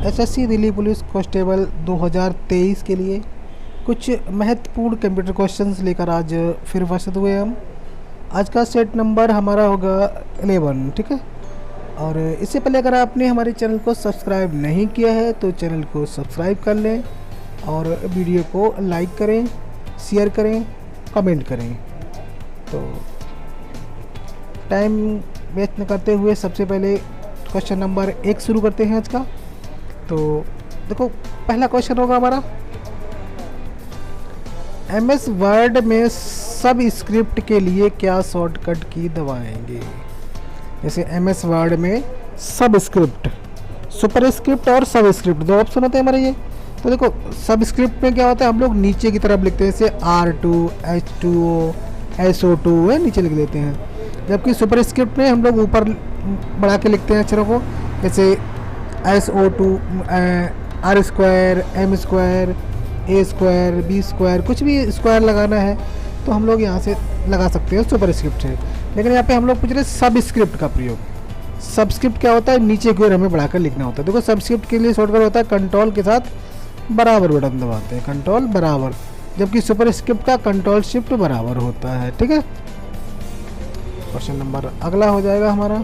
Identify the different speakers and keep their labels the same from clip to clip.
Speaker 1: SSC Delhi police constable 2023 के लिए कुछ महत्वपूर्ण कंप्यूटर क्वेश्चंस लेकर आज फिर उपस्थित हुए हम। आज का सेट नंबर हमारा होगा 11, ठीक है। और इससे पहले अगर आपने हमारे चैनल को सब्सक्राइब नहीं किया है तो चैनल को सब्सक्राइब कर लें और वीडियो को लाइक करें, शेयर करें, कमेंट करें। तो टाइम वेस्ट न करते हुए सबसे पहले क्वेश्चन नंबर 1 शुरू करते हैं आज का। तो देखो, पहला क्वेश्चन होगा हमारा, MS वर्ड में सब स्क्रिप्ट के लिए क्या शॉर्टकट की दबाएंगे। जैसे MS वर्ड में सब स्क्रिप्ट, सुपर स्क्रिप्ट और सब स्क्रिप्ट दो ऑप्शन होते हैं हमारे ये। तो देखो, सब स्क्रिप्ट में क्या होता है, हम लोग नीचे की तरफ लिखते हैं, जैसे R2 H2O SO2 है, नीचे लिख देते हैं। जबकि सुपर स्क्रिप्ट में हम लोग ऊपर बढ़ा के लिखते हैं अक्षरों को, जैसे SO2 R square, M square, A square, B square, कुछ भी स्क्वायर लगाना है तो हम लोग यहाँ से लगा सकते हैं सुपर स्क्रिप्ट से। लेकिन यहाँ पे हम लोग पूछ रहे हैं सब स्क्रिप्ट का प्रयोग। सब स्क्रिप्ट क्या होता है, नीचे की ओर हमें बढ़ाकर लिखना होता है। देखो, सब स्क्रिप्ट के लिए शॉर्टकट होता है कंट्रोल के साथ बराबर बटन दबाते हैं, कंट्रोल बराबर, जबकि सुपर स्क्रिप्ट का कंट्रोल शिफ्ट बराबर होता है, ठीक है। क्वेश्चन नंबर अगला हो जाएगा हमारा,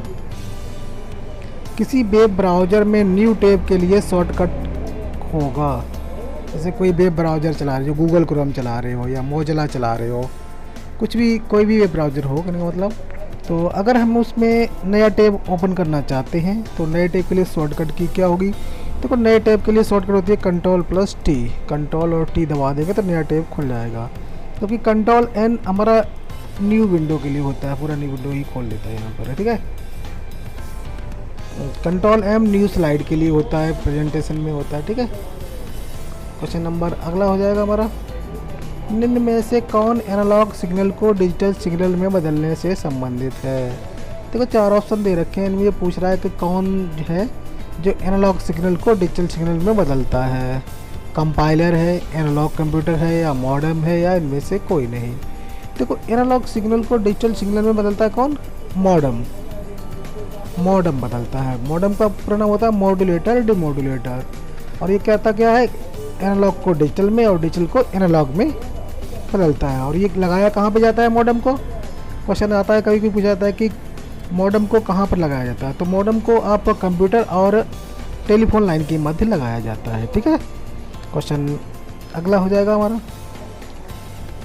Speaker 1: किसी वेब ब्राउज़र में न्यू टैब के लिए शॉर्टकट होगा। जैसे कोई वेब ब्राउज़र चला रहे हो, गूगल क्रोम चला रहे हो या मोजिला चला रहे हो, कुछ भी, कोई भी वेब ब्राउज़र हो कहने का मतलब। तो अगर हम उसमें नया टैब ओपन करना चाहते हैं तो नए टैब के लिए शॉर्टकट की क्या होगी। देखो, नए टैब के लिए शॉर्टकट होती है कंट्रोल+T। कंट्रोल और T दबा देंगे तो नया टैब खुल जाएगा। क्योंकि कंट्रोल N हमारा न्यू विंडो के लिए होता है, पूरा न्यू विंडो ही खोल लेता है यहाँ पर, ठीक है। कंट्रोल M न्यू स्लाइड के लिए होता है, प्रेजेंटेशन में होता है, ठीक है। क्वेश्चन नंबर अगला हो जाएगा हमारा, निम्न में से कौन एनालॉग सिग्नल को डिजिटल सिग्नल में बदलने से संबंधित है। देखो, 4 ऑप्शन दे रखे हैं, इनमें ये पूछ रहा है कि कौन है जो एनालॉग सिग्नल को डिजिटल सिग्नल में बदलता है। कंपाइलर है, एनालॉग कंप्यूटर है, या मॉडेम है, या इनमें से कोई नहीं। देखो, एनालॉग सिग्नल को डिजिटल सिग्नल में बदलता है कौन, मॉडेम। मॉडेम बदलता है। मॉडेम का पूरा नाम होता है मॉड्यूलेटर डिमॉड्यूलेटर। और ये कहता क्या है, एनालॉग को डिजिटल में और डिजिटल को एनालॉग में बदलता है। और ये लगाया कहाँ पे जाता है मॉडेम को। क्वेश्चन आता है, कभी कभी पूछा जाता है कि मॉडेम को कहाँ पर लगाया जाता है। तो मॉडेम को आप कंप्यूटर और टेलीफोन लाइन के मध्य लगाया जाता है, ठीक है। क्वेश्चन अगला हो जाएगा हमारा,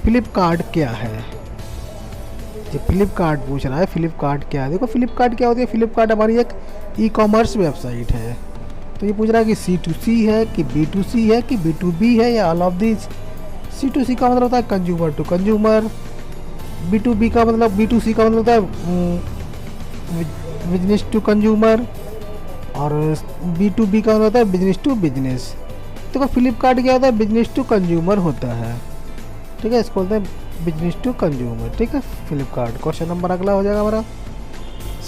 Speaker 1: फ्लिपकार्ट क्या है। ये फ्लिपकार्ट पूछ रहा है, फ्लिपकार्ट क्या है। देखो, फ्लिपकार्ट क्या होती है, फ्लिपकार्ट हमारी एक ई-कॉमर्स वेबसाइट है। तो ये पूछ रहा है कि C2C है कि B2C है कि B2B है या ऑल ऑफ दिस। C2C का मतलब होता है कंज्यूमर टू कंज्यूमर, B2B का मतलब, B2C का मतलब होता है बिजनेस टू कंज्यूमर, और B2B का मतलब होता है बिजनेस टू बिजनेस। देखो, फ्लिपकार्ट क्या होता है, बिजनेस टू कंज्यूमर होता है, ठीक है। इसको बोलते हैं बिजनेस टू कंज्यूमर, ठीक है, फ्लिपकार्ट। क्वेश्चन नंबर अगला हो जाएगा हमारा,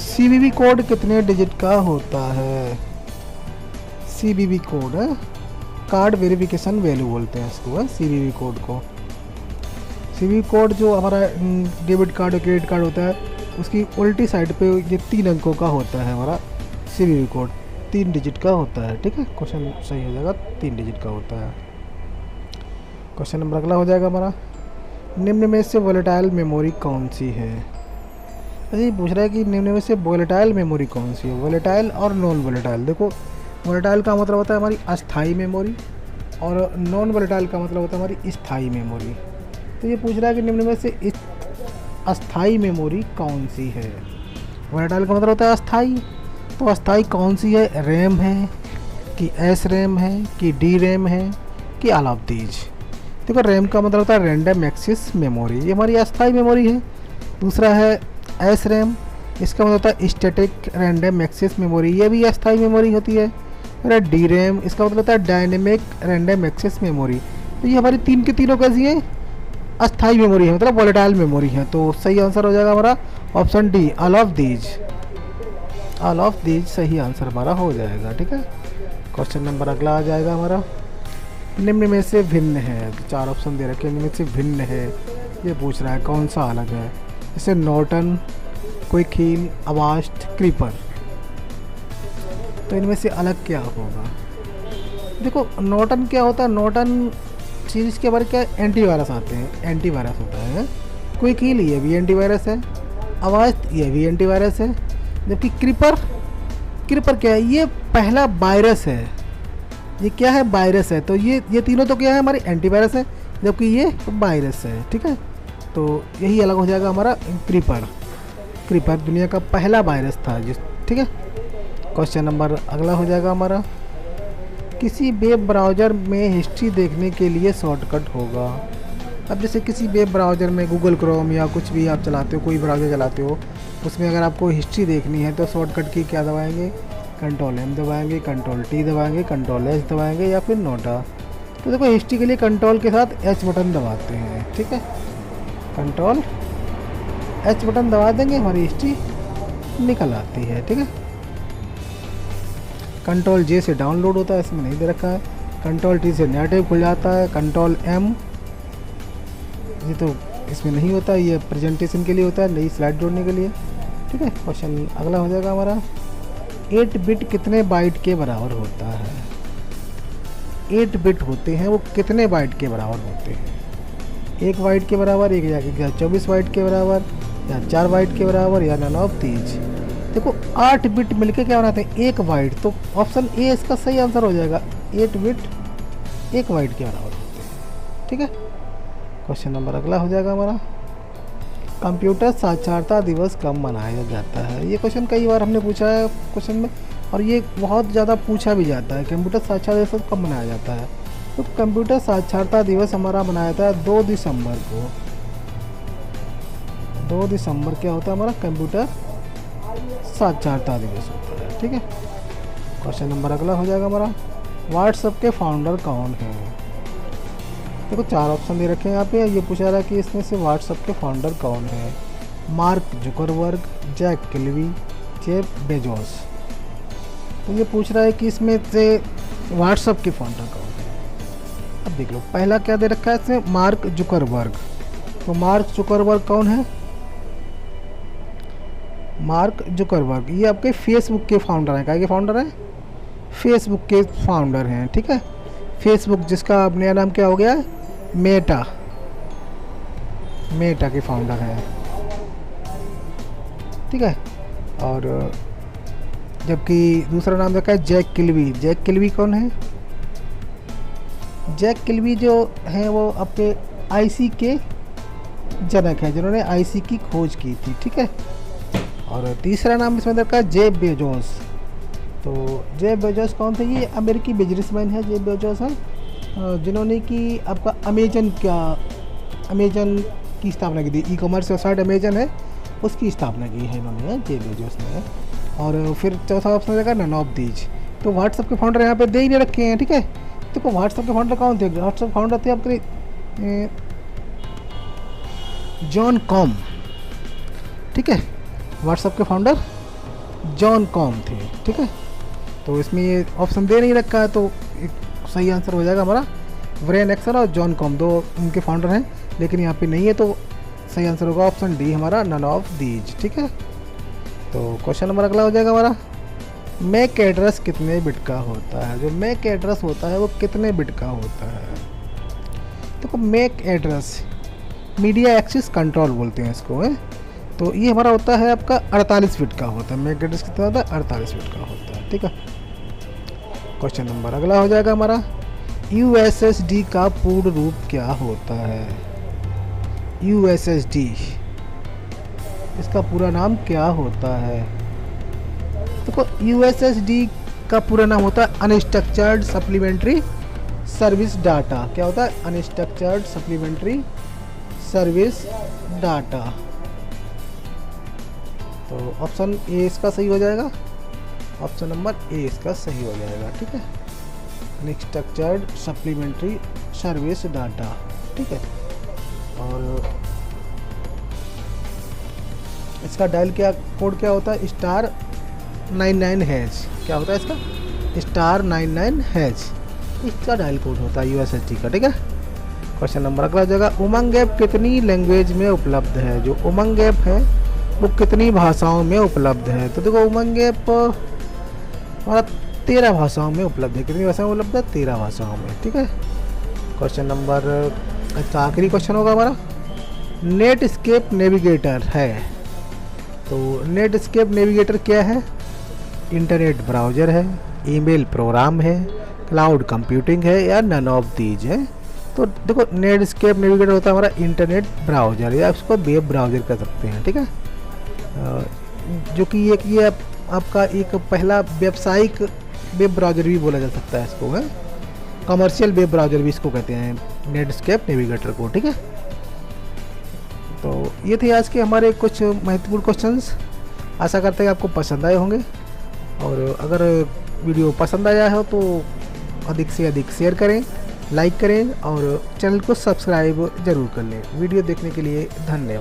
Speaker 1: CVV कोड कितने डिजिट का होता है। CVV कोड है, कार्ड वेरिफिकेशन वैल्यू बोलते हैं इसको, है CVV कोड को। CVV कोड जो हमारा डेबिट कार्ड और क्रेडिट कार्ड होता है, उसकी उल्टी साइड पे ये 3 अंकों का होता है हमारा CVV कोड, 3 डिजिट का होता है, ठीक है। क्वेश्चन सही हो जाएगा, 3 डिजिट का होता है। क्वेश्चन नंबर अगला हो जाएगा हमारा, निम्न में से वोलेटाइल मेमोरी कौन सी है। अच्छा, ये पूछ रहा है कि निम्न में से वोलेटाइल मेमोरी कौन सी है। वोलेटाइल और नॉन वोलेटाइल। देखो, वोलेटाइल का मतलब होता है हमारी अस्थाई मेमोरी, और नॉन वोलेटाइल का मतलब होता है हमारी स्थाई मेमोरी। तो ये पूछ रहा है कि निम्न में से अस्थाई मेमोरी कौन सी है। वोलेटाइल का मतलब होता है अस्थाई, तो अस्थाई कौन सी है, रैम है कि एस रैम है कि डी रैम है कि ऑल ऑफ दीज। देखो, रैम का मतलब होता है रैंडम एक्सेस मेमोरी, ये हमारी अस्थाई मेमोरी है। दूसरा है एस रैम, इसका मतलब होता है स्टैटिक रैंडम एक्सेस मेमोरी, ये भी अस्थाई मेमोरी होती है। फिर डी रैम, इसका मतलब होता है डायनेमिक रैंडम एक्सेस मेमोरी। तो ये हमारी 3 के तीनों कैसी है, अस्थाई मेमोरी है, मतलब वोलेटाइल मेमोरी है। तो सही आंसर हो जाएगा हमारा option D, all of these. All of these सही आंसर हमारा हो जाएगा, ठीक है। क्वेश्चन नंबर अगला आ जाएगा हमारा, निम्न में से भिन्न है। 4 ऑप्शन दे रखे हैं, निम्न में से भिन्न है, ये पूछ रहा है कौन सा अलग है। जैसे नॉर्टन, क्विक, अवास्ट, क्रीपर। तो इनमें से अलग क्या होगा। देखो नॉर्टन क्या होता है, नॉर्टन सीरीज के बारे क्या एंटीवायरस आते हैं, एंटीवायरस होता है। क्विक हील ये भी एंटीवायरस है, आवाज़ ये भी एंटीवायरस है। जबकि क्रीपर, क्रीपर क्या है, ये पहला वायरस है, ये क्या है वायरस है। तो ये तीनों तो क्या है हमारे एंटीवायरस है, जबकि ये वायरस है। ठीक है, तो यही अलग हो जाएगा हमारा क्रीपर। क्रीपर दुनिया का पहला वायरस था जिस, ठीक है। क्वेश्चन नंबर अगला हो जाएगा हमारा, किसी वेब ब्राउज़र में हिस्ट्री देखने के लिए शॉर्टकट होगा। अब जैसे किसी वेब ब्राउज़र में गूगल क्रोम या कुछ भी आप चलाते हो, कोई ब्राउज़र चलाते हो, उसमें अगर आपको हिस्ट्री देखनी है तो शॉर्टकट की क्या दबाएंगे, कंट्रोल M दबाएंगे, कंट्रोल T दबाएंगे, कंट्रोल H दबाएंगे या फिर नोटा। तो देखो हिस्ट्री के लिए कंट्रोल के साथ H बटन दबाते हैं, ठीक है। कंट्रोल H बटन दबा देंगे, हमारी हिस्ट्री निकल आती है, ठीक है। कंट्रोल J से डाउनलोड होता है, इसमें नहीं दे रखा है। कंट्रोल T से नेटिव खुल जाता है। कंट्रोल M ये तो इसमें नहीं होता, ये प्रेजेंटेशन के लिए होता है, नई स्लाइड जोड़ने के लिए, ठीक है। क्वेश्चन अगला हो जाएगा हमारा, 8 बिट कितने बाइट के बराबर होता है। 8 बिट होते हैं, वो कितने बाइट के बराबर होते हैं। 1 बाइट के बराबर, एक या 24 बाइट के बराबर, या 4 बाइट के बराबर, या 9 देखो 8 बिट मिलके क्या बनाते हैं, 1 बाइट। तो ऑप्शन ए इसका सही आंसर हो जाएगा, 8 बिट 1 बाइट के बराबर होते हैं, ठीक है। क्वेश्चन नंबर अगला हो जाएगा हमारा, कंप्यूटर साक्षरता दिवस कब मनाया जाता है। ये क्वेश्चन कई बार हमने पूछा है क्वेश्चन में, और ये बहुत ज़्यादा पूछा भी जाता है, कंप्यूटर साक्षरता दिवस कब मनाया जाता है। तो कंप्यूटर साक्षरता दिवस हमारा मनाया जाता है 2 दिसंबर को। 2 दिसंबर क्या होता है हमारा, कंप्यूटर साक्षरता दिवस होता है, ठीक है। क्वेश्चन नंबर अगला हो जाएगा हमारा, व्हाट्सएप के फाउंडर कौन है। देखो 4 ऑप्शन दे रखे हैं यहाँ पे, ये पूछा रहा है कि इसमें से व्हाट्सएप के फाउंडर कौन है। Mark Zuckerberg, Jack Kilby, Jeff Bezos. तो ये पूछ रहा है कि इसमें से व्हाट्सएप के फाउंडर कौन है। अब देख लो, पहला क्या दे रखा है इसमें, मार्क जुकरबर्ग। तो मार्क जुकरबर्ग कौन है, मार्क जुकरबर्ग ये आपके फेसबुक के फाउंडर हैं। क्या के फाउंडर हैं, फेसबुक के फाउंडर हैं, ठीक है। फेसबुक जिसका अब नया नाम क्या हो गया, मेटा, मेटा के फाउंडर हैं, ठीक है। और जबकि दूसरा नाम रखा है जैक किल्वी। जैक किल्वी कौन है, जैक किल्वी जो हैं वो आपके आईसी के जनक हैं, जिन्होंने आईसी की खोज की थी, ठीक है। और तीसरा नाम इसमें रखा है जेफ बेजोस। तो जेफ बेजोस कौन थे, ये अमेरिकी बिजनेसमैन है जेफ बेजोस हैं, जिन्होंने कि आपका अमेजन की स्थापना की थी। ई कॉमर्स वेबसाइट अमेजन है, उसकी स्थापना की है इन्होंने, जेफ बेजोस ने। और फिर चौथा ऑप्शन रहेगा ननॉबदीज। तो व्हाट्सएप के फाउंडर यहाँ पे दे ही नहीं रखे हैं, ठीक है। देखो व्हाट्सएप के फाउंडर कौन थे, व्हाट्सएप फाउंडर थे आपके जॉन कॉम, ठीक है। व्हाट्सएप के फाउंडर जॉन कॉम थे, ठीक है। तो इसमें ये ऑप्शन दे नहीं रखा है, तो एक सही आंसर हो जाएगा हमारा ब्रेन एक्सल और जॉन कॉम, 2 उनके फाउंडर हैं, लेकिन यहाँ पे नहीं है। तो सही आंसर होगा ऑप्शन डी हमारा, नन ऑफ दीज, ठीक है। तो क्वेश्चन नंबर अगला हो जाएगा हमारा, मैक एड्रेस कितने बिट का होता है। जो मैक एड्रेस होता है वो कितने बिट का होता है। देखो MAC address media access control बोलते हैं इसको, है। तो ये हमारा होता है आपका 48 बिट का होता है। मैक एड्रेस कितना होता है, 48 बिट का होता है, ठीक है। क्वेश्चन नंबर अगला हो जाएगा हमारा, USSD का पूर्ण रूप क्या होता है। USSD इसका पूरा नाम क्या होता है। देखो USSD का पूरा नाम होता है अनस्ट्रक्चर्ड सप्लीमेंट्री सर्विस डाटा। क्या होता है, अनस्ट्रक्चर्ड सप्लीमेंट्री सर्विस डाटा। तो ऑप्शन ए इसका सही हो जाएगा, ऑप्शन नंबर ए इसका सही हो जाएगा, ठीक है। अनस्ट्रक्चर्ड सप्लीमेंट्री सर्विस डाटा, ठीक है। और इसका डायल क्या कोड क्या होता है, *99#। क्या होता है इसका, *99#। इसका डायल कोड होता है USSD का, ठीक है। क्वेश्चन नंबर अगला हो जाएगा, उमंग ऐप कितनी लैंग्वेज में उपलब्ध है। जो उमंग ऐप है वो कितनी भाषाओं में उपलब्ध है। तो देखो उमंग ऐप हमारा 13 भाषाओं में उपलब्ध है। कितनी भाषाओं में उपलब्ध है? 13 भाषाओं में। ठीक है, क्वेश्चन नंबर, अच्छा आखिरी क्वेश्चन होगा हमारा, नेटस्केप नेविगेटर है। तो नेटस्केप नेविगेटर क्या है? इंटरनेट ब्राउज़र है, ईमेल प्रोग्राम है, क्लाउड कंप्यूटिंग है, या नन ऑफ दीज है। तो देखो, नेटस्केप नेविगेटर होता है हमारा इंटरनेट ब्राउज़र, या उसको वेब ब्राउज़र कर सकते हैं। ठीक है, जो कि ये आपका एक पहला व्यावसायिक वेब ब्राउज़र भी बोला जा सकता है इसको, है कमर्शियल वेब ब्राउज़र भी इसको कहते हैं, नेटस्केप नेविगेटर को। ठीक है, तो ये थे आज के हमारे कुछ महत्वपूर्ण क्वेश्चंस। आशा करते हैं आपको पसंद आए होंगे, और अगर वीडियो पसंद आया हो तो अधिक से अधिक शेयर करें, लाइक करें, और चैनल को सब्सक्राइब ज़रूर कर लें। वीडियो देखने के लिए धन्यवाद।